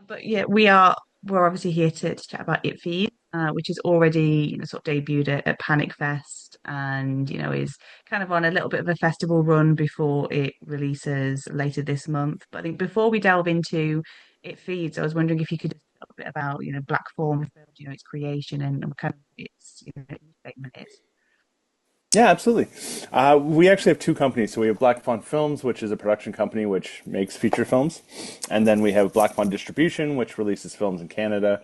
But yeah, we're obviously here to chat about It Feed, which is already, sort of debuted at Panic Fest and, is kind of on a little bit of a festival run before it releases later this month. But I think before we delve into It Feeds, I was wondering if you could just talk a bit about, Black Fawn Films, its creation and kind of its, statement is. Yeah, absolutely. We actually have two companies. So we have Black Fawn Films, which is a production company which makes feature films, and then we have Black Fawn Distribution, which releases films in Canada.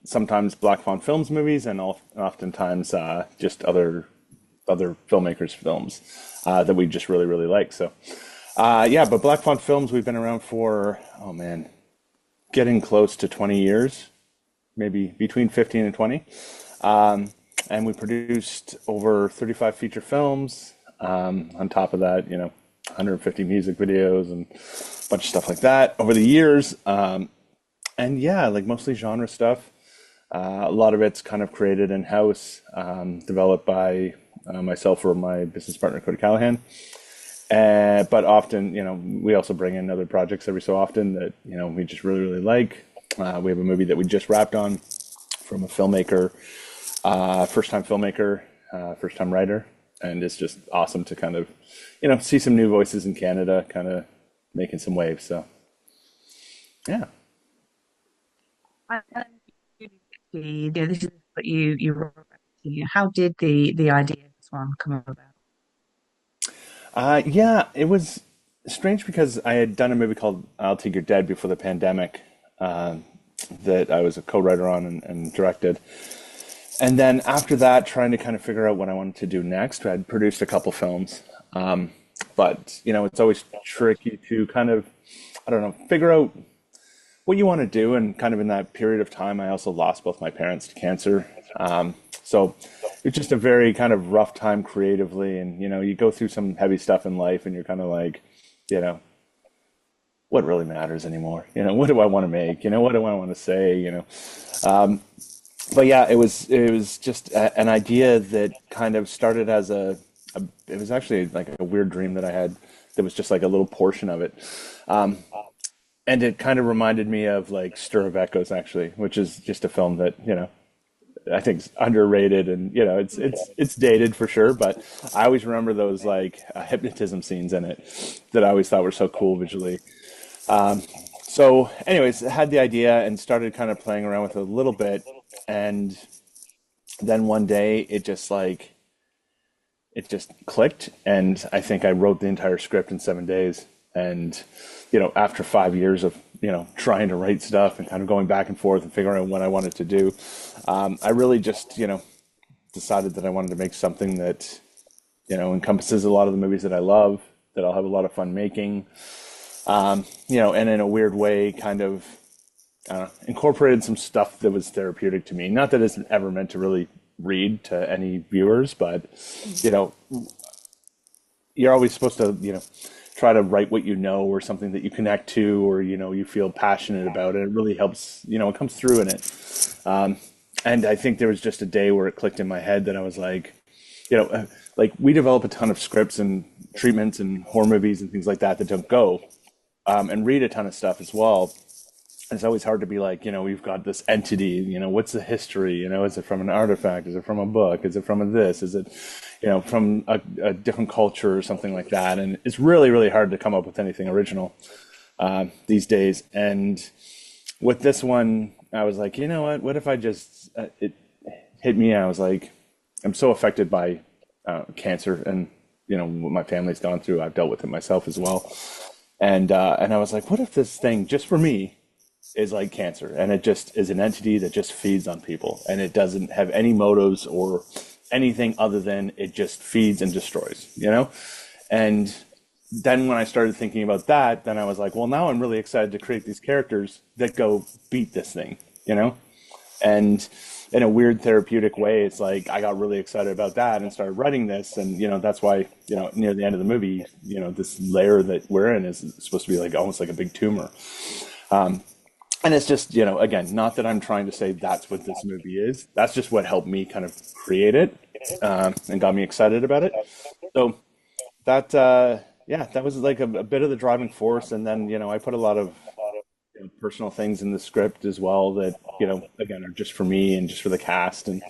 Sometimes Black Fawn Films movies, and oftentimes just other filmmakers' films that we just really like. So yeah, but Black Fawn Films, we've been around for, oh man, getting close to 20 years, maybe between 15 and 20. And we produced over 35 feature films. On top of that, 150 music videos and a bunch of stuff like that over the years. And yeah, like mostly genre stuff. A lot of it's kind of created in house, developed by myself or my business partner, Cody Callahan. But often, we also bring in other projects every so often that, we just really like. We have a movie that we just wrapped on from a filmmaker, first time filmmaker, first time writer. And it's just awesome to kind of, see some new voices in Canada kind of making some waves. So, yeah. And this is what you wrote. How did the idea of this one come about? Yeah, it was strange because I had done a movie called I'll Take Your Dead before the pandemic that I was a co-writer on and directed. And then after that, trying to kind of figure out what I wanted to do next, I had produced a couple films. But, it's always tricky to kind of, I don't know, figure out what you want to do. And kind of in that period of time, I also lost both my parents to cancer. So it's just a very kind of rough time creatively. And, you go through some heavy stuff in life and you're kind of like, you know, what really matters anymore? What do I want to make? What do I want to say? Um, but yeah, it was just an idea that kind of started as it was actually like a weird dream that I had that was just like a little portion of it. Um, and it kind of reminded me of like Stir of Echoes actually, which is just a film that, I think is underrated and it's dated for sure, but I always remember those like hypnotism scenes in it that I always thought were so cool visually. Um, so, anyways, I had the idea and started kind of playing around with it a little bit, and then one day it just clicked, and I think I wrote the entire script in 7 days. And after 5 years of trying to write stuff and kind of going back and forth and figuring out what I wanted to do, I really just decided that I wanted to make something that encompasses a lot of the movies that I love, that I'll have a lot of fun making, and in a weird way, kind of incorporated some stuff that was therapeutic to me. Not that it's ever meant to really read to any viewers, but you know, you're always supposed to, try to write what you know or something that you connect to or you feel passionate about. And it really helps. It comes through in it. And I think there was just a day where it clicked in my head that I was like, like we develop a ton of scripts and treatments and horror movies and things like that that don't go, and read a ton of stuff as well. It's always hard to be like, we've got this entity, what's the history? Is it from an artifact? Is it from a book? Is it from a this? Is it, from a different culture or something like that? And it's really hard to come up with anything original these days. And with this one, I was like, what if I just, it hit me. I was like, I'm so affected by cancer and, what my family's gone through. I've dealt with it myself as well. And I was like, what if this thing just for me is like cancer and it just is an entity that just feeds on people and it doesn't have any motives or anything other than it just feeds and destroys, And then when I started thinking about that, then I was like, well, now I'm really excited to create these characters that go beat this thing, And in a weird therapeutic way, it's like I got really excited about that and started writing this. And, that's why, near the end of the movie, this layer that we're in is supposed to be like almost like a big tumor. And it's just, again, not that I'm trying to say that's what this movie is. That's just what helped me kind of create it and got me excited about it. So that, yeah, that was like a bit of the driving force. And then, I put a lot of personal things in the script as well that, again, are just for me and just for the cast. And,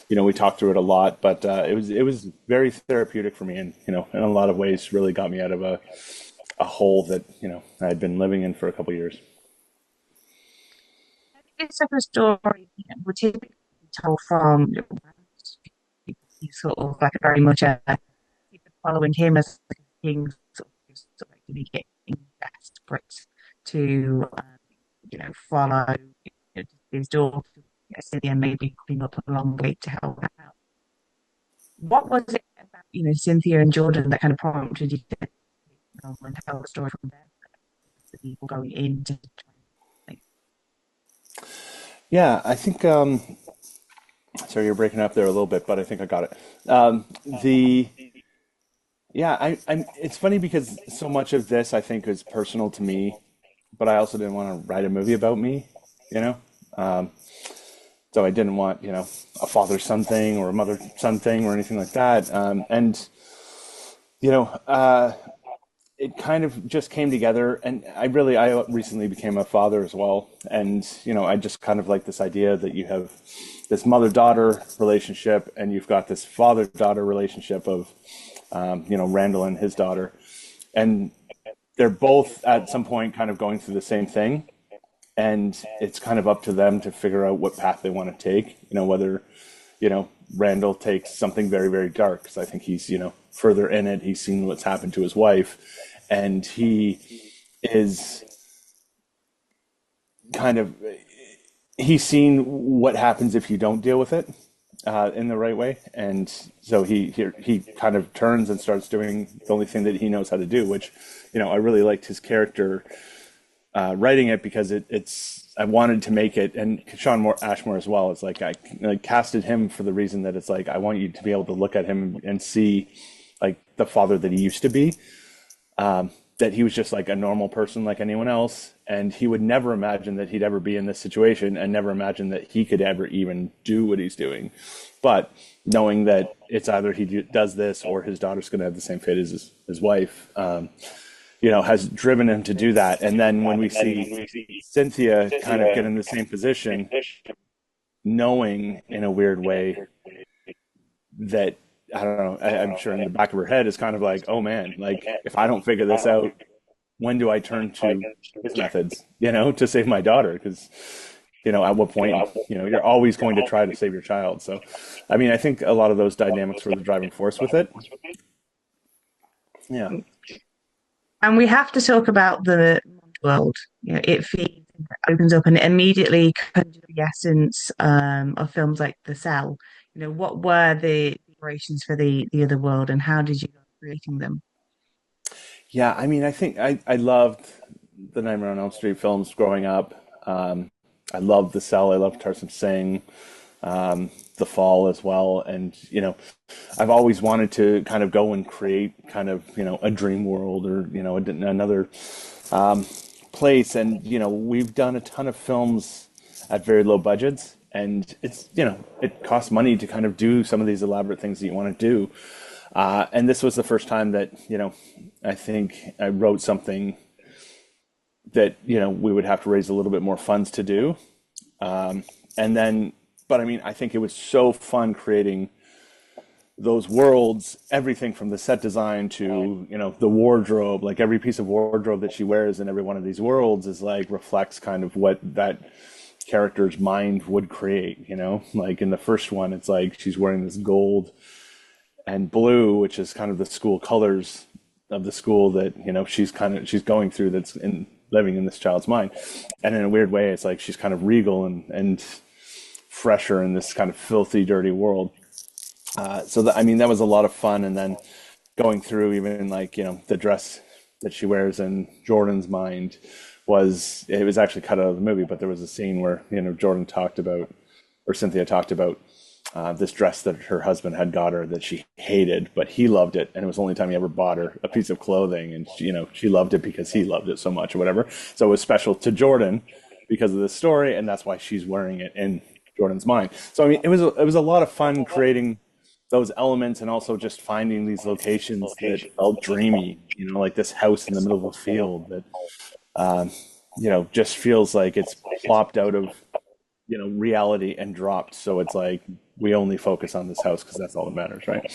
we talked through it a lot, but it was very therapeutic for me, and, in a lot of ways really got me out of a hole that, I had been living in for a couple of years. It's like a story, would typically be told from he's sort of like very much a following him as like a king, sort of like to be getting desperate to follow his daughter, Cynthia, maybe coming up a long way to help out. What was it about, Cynthia and Jordan that kind of prompted you to and tell the story from there, the people going into like, Yeah, I think, sorry, you're breaking up there a little bit, but I think I got it. The Yeah, it's funny because so much of this I think is personal to me, but I also didn't want to write a movie about me, you know? Um, so I didn't want, a father-son thing or a mother-son thing or anything like that. And, you know, uh, it kind of just came together. And I recently became a father as well. And, I just kind of like this idea that you have this mother-daughter relationship and you've got this father-daughter relationship of, Randall and his daughter. And they're both at some point kind of going through the same thing. And it's kind of up to them to figure out what path they want to take, whether, Randall takes something very, very dark, because I think he's, further in it. He's seen what's happened to his wife, and he is kind of, he's seen what happens if you don't deal with it in the right way. And so he kind of turns and starts doing the only thing that he knows how to do, which, I really liked his character writing it because I wanted to make it, and Ashmore as well. It's like I like casted him for the reason that it's like I want you to be able to look at him and see like the father that he used to be. That he was just like a normal person like anyone else, and he would never imagine that he'd ever be in this situation, and never imagine that he could ever even do what he's doing. But knowing that it's either does this or his daughter's going to have the same fate as his wife. Has driven him to do that. And then when we see Cynthia kind of get in the same position, knowing in a weird way that, I don't know, I'm sure in the back of her head is kind of like, oh man, like if I don't figure this out, when do I turn to his methods, to save my daughter? Because, at what point, you're always going to try to save your child. So, I mean, I think a lot of those dynamics were the driving force with it. Yeah. and we have to talk about the world. It feeds, opens up, and it immediately conjures the essence of films like The Cell. What were the inspirations for the other world, and how did you go creating them? Yeah, I mean, I think I loved the Nightmare on Elm Street films growing up. I loved The Cell. I loved Tarsem Singh, The Fall as well. And, I've always wanted to kind of go and create kind of, a dream world or, another place. And, we've done a ton of films at very low budgets. And it's, it costs money to kind of do some of these elaborate things that you want to do. And this was the first time that, I think I wrote something that, we would have to raise a little bit more funds to do. And then, but I mean, I think it was so fun creating those worlds, everything from the set design to, the wardrobe, like every piece of wardrobe that she wears in every one of these worlds is like reflects kind of what that character's mind would create, like in the first one, it's like she's wearing this gold and blue, which is kind of the school colors of the school that, she's going through that's living in this child's mind. And in a weird way, it's like she's kind of regal and fresher in this kind of filthy, dirty world. I mean, that was a lot of fun. And then going through even like, the dress that she wears in Jordan's mind it was actually cut out of the movie, but there was a scene where, Jordan talked about, or Cynthia talked about, this dress that her husband had got her that she hated, but he loved it. And it was the only time he ever bought her a piece of clothing. And, she loved it because he loved it so much or whatever. So it was special to Jordan because of this story. And that's why she's wearing it in Jordan's mind. So, I mean, it was a lot of fun creating those elements and also just finding these locations that felt dreamy, like this house in the middle of a field that, just feels like it's plopped out of, reality and dropped. So it's like we only focus on this house because that's all that matters, right?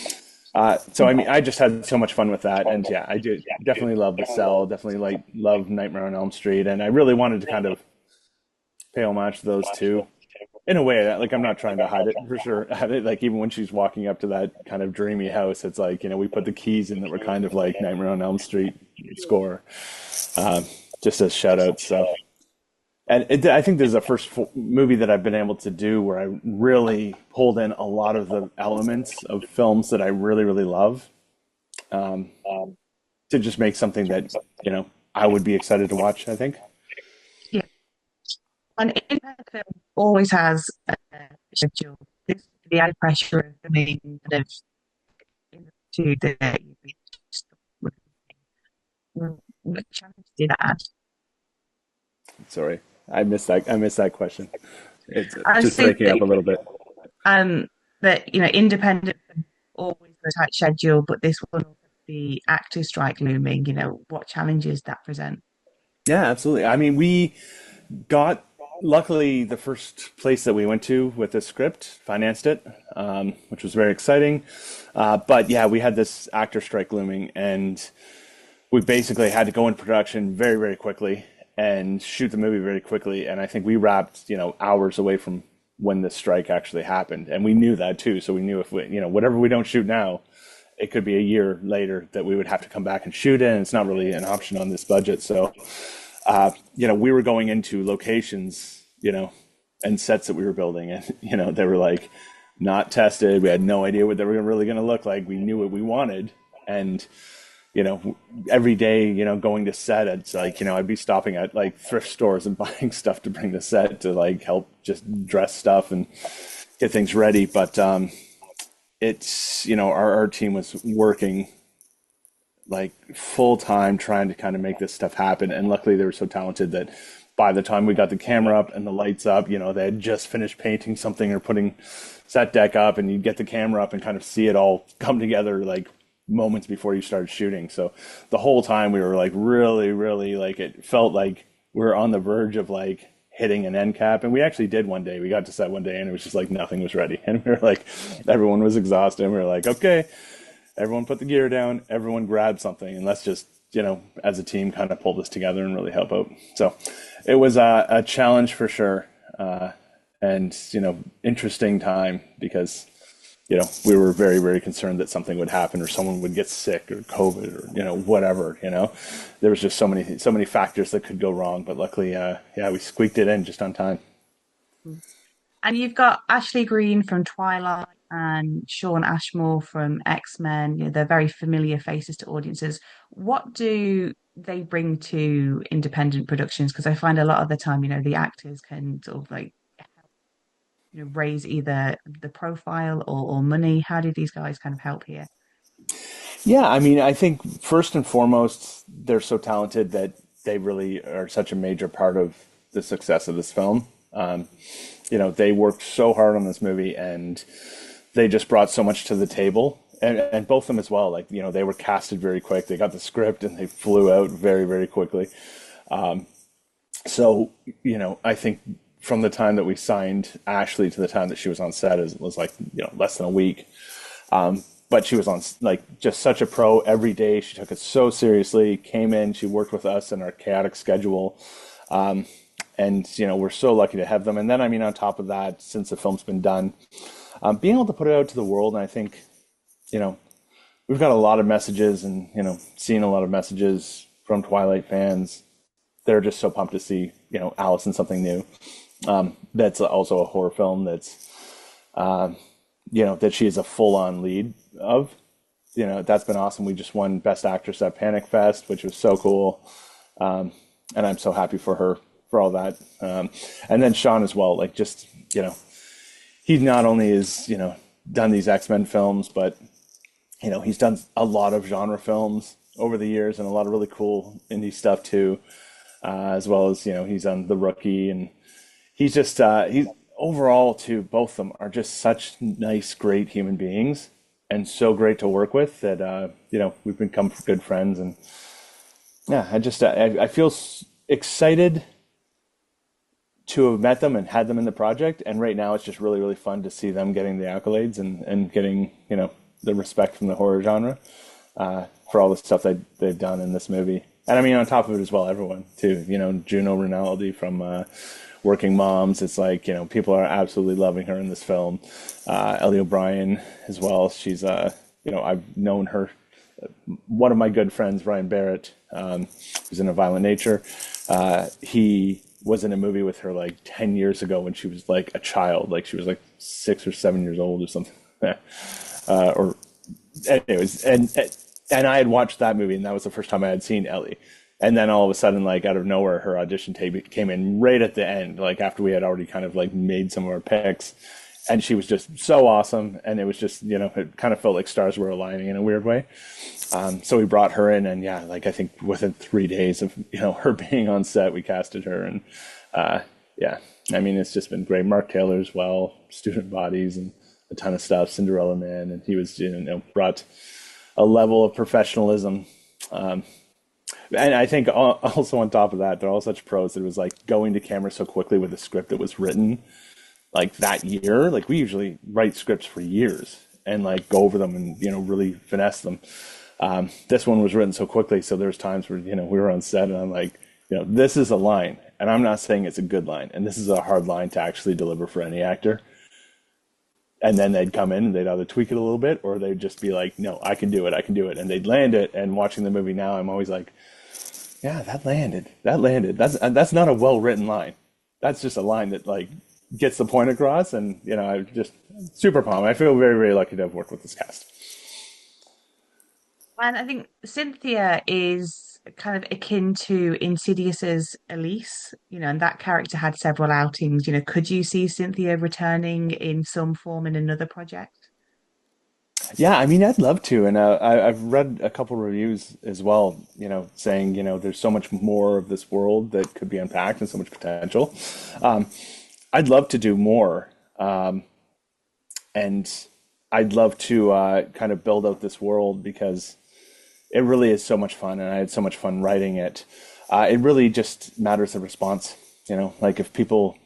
So I mean, I just had so much fun with that, and yeah, I do definitely love The Cell, definitely like love Nightmare on Elm Street, and I really wanted to kind of pay homage to those two in a way that, like, I'm not trying to hide it for sure. Like even when she's walking up to that kind of dreamy house, it's like we put the keys in that were kind of like Nightmare on Elm Street score, uh, just as shout outs. So, and I think this is the first movie that I've been able to do where I really pulled in a lot of the elements of films that I really, really love, um, to just make something that, I would be excited to watch, I think. Yeah. And independent film always has a schedule. This the added pressure of the main kind of to the what challenge did that? Sorry, I missed that question. It's I was just saying breaking up a little bit. um that independent film always got a tight schedule, but this one the actor strike looming, what challenges that present. Yeah, absolutely. I mean, we got luckily the first place that we went to with the script financed it, which was very exciting. But yeah, we had this actor strike looming, and we basically had to go in production very, very quickly and shoot the movie very quickly. And I think we wrapped, hours away from when the strike actually happened, and we knew that too. So we knew if we, whatever we don't shoot now, it could be a year later that we would have to come back and shoot it, and it's not really an option on this budget. So we were going into locations, and sets that we were building, and they were like not tested. We had no idea what they were really going to look like. We knew what we wanted, and every day, going to set, it's like I'd be stopping at like thrift stores and buying stuff to bring to set to like help just dress stuff and get things ready. But it's our team was working like full time trying to kind of make this stuff happen. And luckily they were so talented that by the time we got the camera up and the lights up, they had just finished painting something or putting set deck up, and you'd get the camera up and kind of see it all come together like moments before you started shooting. So the whole time we were like really, really like it felt like we were on the verge of like hitting an end cap. And we actually did one day. We got to set one day and it was just like nothing was ready. And we were like, everyone was exhausted. And we were like, okay, everyone put the gear down, everyone grab something, and let's just, as a team kind of pull this together and really help out. So it was a challenge for sure. And, interesting time because, we were very, very concerned that something would happen or someone would get sick or COVID or, whatever, there was just so many factors that could go wrong. But luckily, yeah, we squeaked it in just on time. And you've got Ashley Greene from Twilight and Shawn Ashmore from X-Men. They're very familiar faces to audiences. What do they bring to independent productions? Because I find a lot of the time, the actors can sort of like, raise either the profile or money. How do these guys kind of help here? Yeah, I mean, I think first and foremost, they're so talented that they really are such a major part of the success of this film. They worked so hard on this movie, and they just brought so much to the table. And both of them as well. Like, they were casted very quick. They got the script and they flew out very, very quickly. So, I think from the time that we signed Ashley to the time that she was on set was like, less than a week. But she was on like just such a pro every day. She took it so seriously, came in, she worked with us in our chaotic schedule. And, we're so lucky to have them. And then, I mean, on top of that, since the film's been done, being able to put it out to the world, and I think, we've got a lot of messages and, seeing a lot of messages from Twilight fans. They're just so pumped to see, Alice in something new. That's also a horror film that's, that she is a full-on lead of. That's been awesome. We just won Best Actress at Panic Fest, which was so cool. And I'm so happy for her for all that. And then Shawn as well, like just, he not only is, done these X-Men films, but, he's done a lot of genre films over the years and a lot of really cool indie stuff too, as well as, he's on The Rookie, and he's just, he's overall too, both of them are just such nice, great human beings and so great to work with that, we've become good friends. And yeah, I feel excited to have met them and had them in the project. And right now, it's just really, really fun to see them getting the accolades and getting, the respect from the horror genre for all the stuff they've done in this movie. And I mean, on top of it as well, everyone too. Juno Rinaldi from Working Moms. It's like people are absolutely loving her in this film. Ellie O'Brien as well. She's I've known her. One of my good friends, Ryan Barrett, who's in A Violent Nature. He was in a movie with her like 10 years ago when she was like a child, like she was like 6 or 7 years old or something. Or anyways, and I had watched that movie, and that was the first time I had seen Ellie. And then all of a sudden, like out of nowhere, her audition tape came in right at the end, like after we had already kind of like made some of our picks, and she was just so awesome, and it was just it kind of felt like stars were aligning in a weird way. So we brought her in, and yeah, like I think within 3 days of her being on set, we casted her, and yeah, I mean it's just been great. Mark Taylor as well, Student Bodies, and a ton of stuff. Cinderella Man, and he was brought a level of professionalism. And I think also on top of that, they're all such pros that it was like going to camera so quickly with a script that was written like that year. Like we usually write scripts for years and like go over them and really finesse them. This one was written so quickly, so there's times where we were on set and I'm like, this is a line, and I'm not saying it's a good line, and this is a hard line to actually deliver for any actor. And then they'd come in and they'd either tweak it a little bit or they'd just be like, no, I can do it, I can do it, and they'd land it. And watching the movie now, I'm always like, yeah, that landed, that landed. That's not a well written line. That's just a line that like gets the point across, and I just super pumped. I feel very, very lucky to have worked with this cast. And I think Cynthia is kind of akin to Insidious's Elise, and that character had several outings. Could you see Cynthia returning in some form in another project? Yeah, I mean, I'd love to, and I've read a couple reviews as well. Saying there's so much more of this world that could be unpacked and so much potential. Um, I'd love to do more, and I'd love to kind of build out this world because it really is so much fun, and I had so much fun writing it. It really just matters the response. Like if people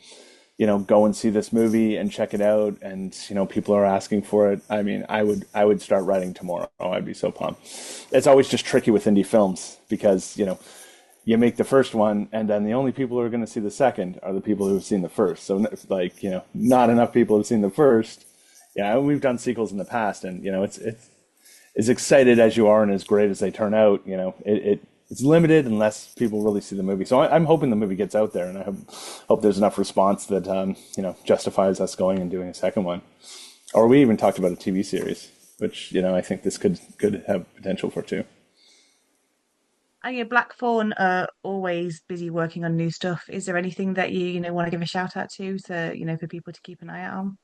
go and see this movie and check it out, and people are asking for it. I mean, I would start writing tomorrow. I'd be so pumped. It's always just tricky with indie films because you make the first one, and then the only people who are going to see the second are the people who have seen the first. So like not enough people have seen the first. Yeah, we've done sequels in the past, and it's as excited as you are and as great as they turn out. It's limited unless people really see the movie. So I'm hoping the movie gets out there, and I hope there's enough response that justifies us going and doing a second one. Or we even talked about a TV series, which I think this could have potential for too. And yeah, Black Fawn are always busy working on new stuff. Is there anything that you want to give a shout out to for people to keep an eye out on?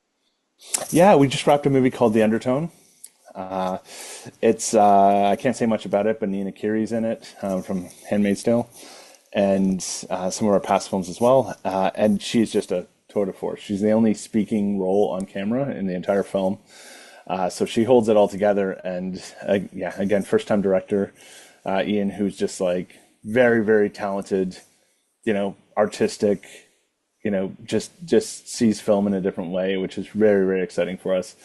Yeah, we just wrapped a movie called The Undertone. Uh, it's I can't say much about it, but Nina Kiri's in it from Handmaid's Tale, and some of our past films as well. And she's just a tour de force. She's the only speaking role on camera in the entire film, so she holds it all together. And yeah, again, first time director Ian, who's just like very, very talented, artistic. Just sees film in a different way, which is very, very exciting for us.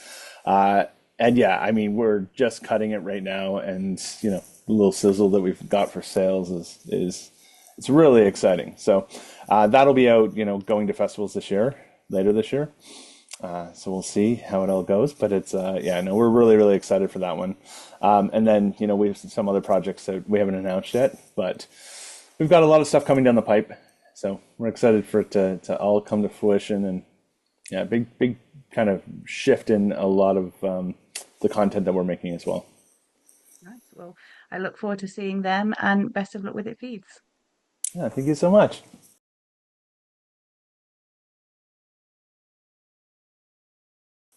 And yeah, I mean, we're just cutting it right now, and the little sizzle that we've got for sales is it's really exciting. So that'll be out, going to festivals later this year. So we'll see how it all goes, but it's yeah, no, we're really, really excited for that one. And then we have some other projects that we haven't announced yet, but we've got a lot of stuff coming down the pipe. So we're excited for it to all come to fruition, and yeah, big kind of shift in a lot of the content that we're making as well. Nice. Well, I look forward to seeing them, and best of luck with it, feeds. Yeah, thank you so much.